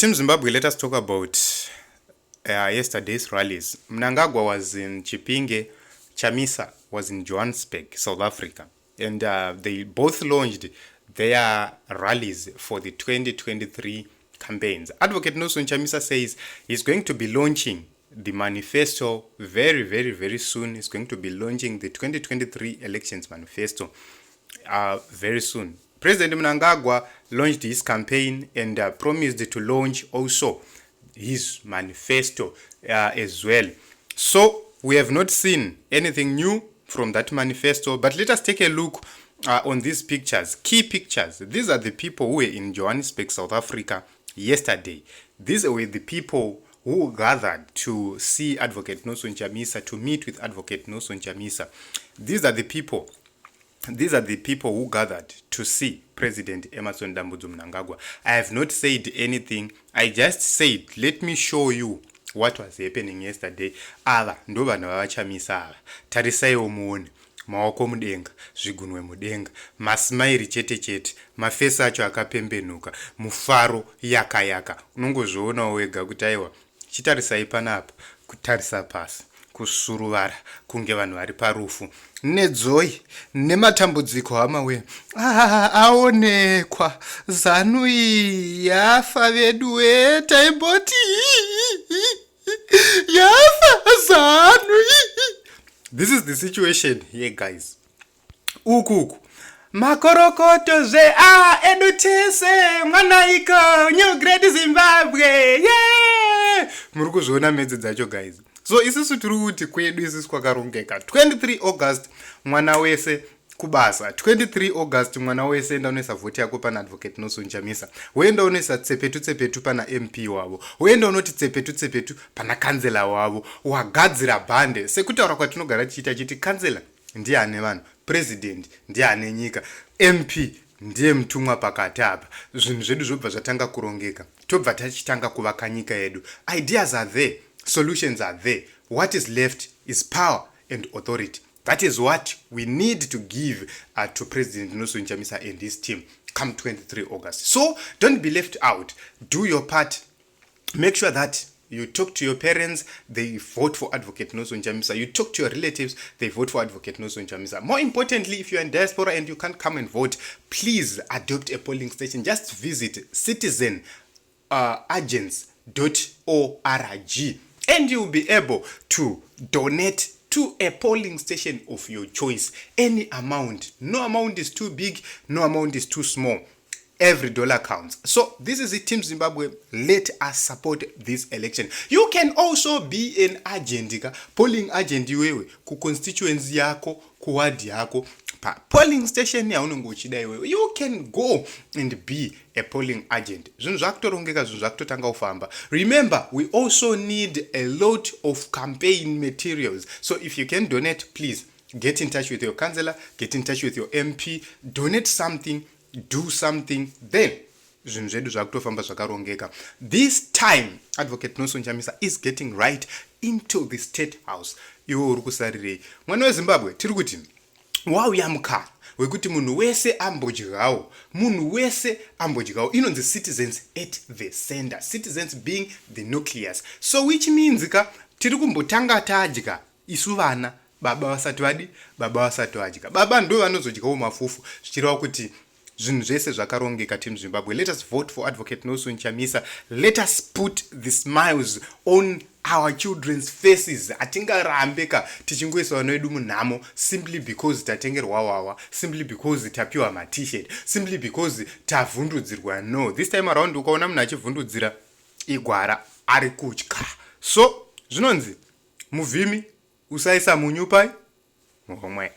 Team Zimbabwe, let us talk about yesterday's rallies. Mnangagwa was in Chipinge, CHAMISA was in Johannesburg, South Africa. And they both launched their rallies for the 2023 campaigns. Advocate Nelson Chamisa says he's going to be launching the manifesto very soon. He's going to be launching the 2023 elections manifesto very soon. President Mnangagwa launched his campaign and promised to launch also his manifesto as well. So we have not seen anything new from that manifesto, but let us take a look on these pictures, key pictures. These are the people who were in Johannesburg, South Africa yesterday. These were the people who gathered to see Advocate Nelson Chamisa, to meet with Advocate Nelson Chamisa. These are the people who gathered to see President Emmerson Mnangagwa. I have not said anything. I just said, let me show you what was happening yesterday. Ava ndo vanhu vavachamisa ava. Tarisaiwo muone. Maoko mudenga, zvigunwe mudenga, masmairi chete, mafesi acho akapembenuka, mufaro yaka. Unongozvionawo wega kuti aiwa, chitarisai panapa, kutarisa pasi, kusuruvara, kunge vanhu vari parufu. Nedzoi, nematambudziko hamawe. Aonekwa, ZANU yafa vedu taimboti. Yafa ZANU. This is the situation here, guys. Ukuku. Makorokoto ze edutese mwanaiko New Great Zimbabwe. Yeah! Murukuzvona medzi dzacho, guys. So isusu tiri kuti kwedu isusu kwakarongeka. 23 August mwana wese kubasa. 23 August mwana wese enda unoisa voti yako pana Advocate Nelson Chamisa. Wenda unoisa tsepetu pana MP wavo. Wenda unoti tsepetu pana kansela wavo. Wagadzira bande. Sekutaura kwatinogara tichita chiti kansela ndiye ane vanhu, president ndiye ane nyika, MP ndiye mtumwa pakati apa. Zvinhu zvedu zvobva zvatanga kurongeka. Tobva tachitanga kuvaka nyika yedu. Ideas are there. Solutions are there. What is left is power and authority. That is what we need to give to President Nelson Chamisa and his team come 23 August. So don't be left out. Do your part. Make sure that you talk to your parents, they vote for Advocate Nelson Chamisa. You talk to your relatives, they vote for Advocate Nelson Chamisa. More importantly, if you're in diaspora and you can't come and vote, please adopt a polling station. Just visit citizenagents.org and you'll be able to donate to a polling station of your choice. Any amount. No amount is too big, no amount is too small. Every dollar counts. So this is it, Team Zimbabwe. Let us support this election. You can also be an agent, polling agent iwewe, ku constituency yako, ku ward yako, pa polling station ya unongochida iwewe. You can go and be a polling agent. Zvinhu zvakutorongeka, zvinhu zvakutotanga kufamba. Remember, we also need a lot of campaign materials. So if you can donate, please get in touch with your councillor, get in touch with your MP, donate something, do something, then zvinhu zvedu zvakutofamba zvakarongeka. This time Advocate Nelson Chamisa is getting right into the state house. Iwo uri kusarirei mwana weZimbabwe? Tiri kuti wauya mukana wekuti munhu wese ambodyawo, inonzi citizens at the center, citizens being the nucleus. So which means tiri kumbotanga tadya isu vana, baba vasati vadi, baba vasati vadya. Baba ndo vanozodyawo mafufu, zvichireva kuti zvinhu zvese zvakarongeka. Team Zimbabwe, let us vote for Advocate Nelson Chamisa. Let us put the smiles on our children's faces. Atingarambeka tichingoisa vana vedu munhamo simply because tatengerwa wawa, simply because tapiwa ma-t-shirt, simply because tavhundudzirwa. No, this time around ukaona munhu achivhundudzira igwara ari kutya. So zvinonzi muvhimi usaisa munyu pai muhomwe.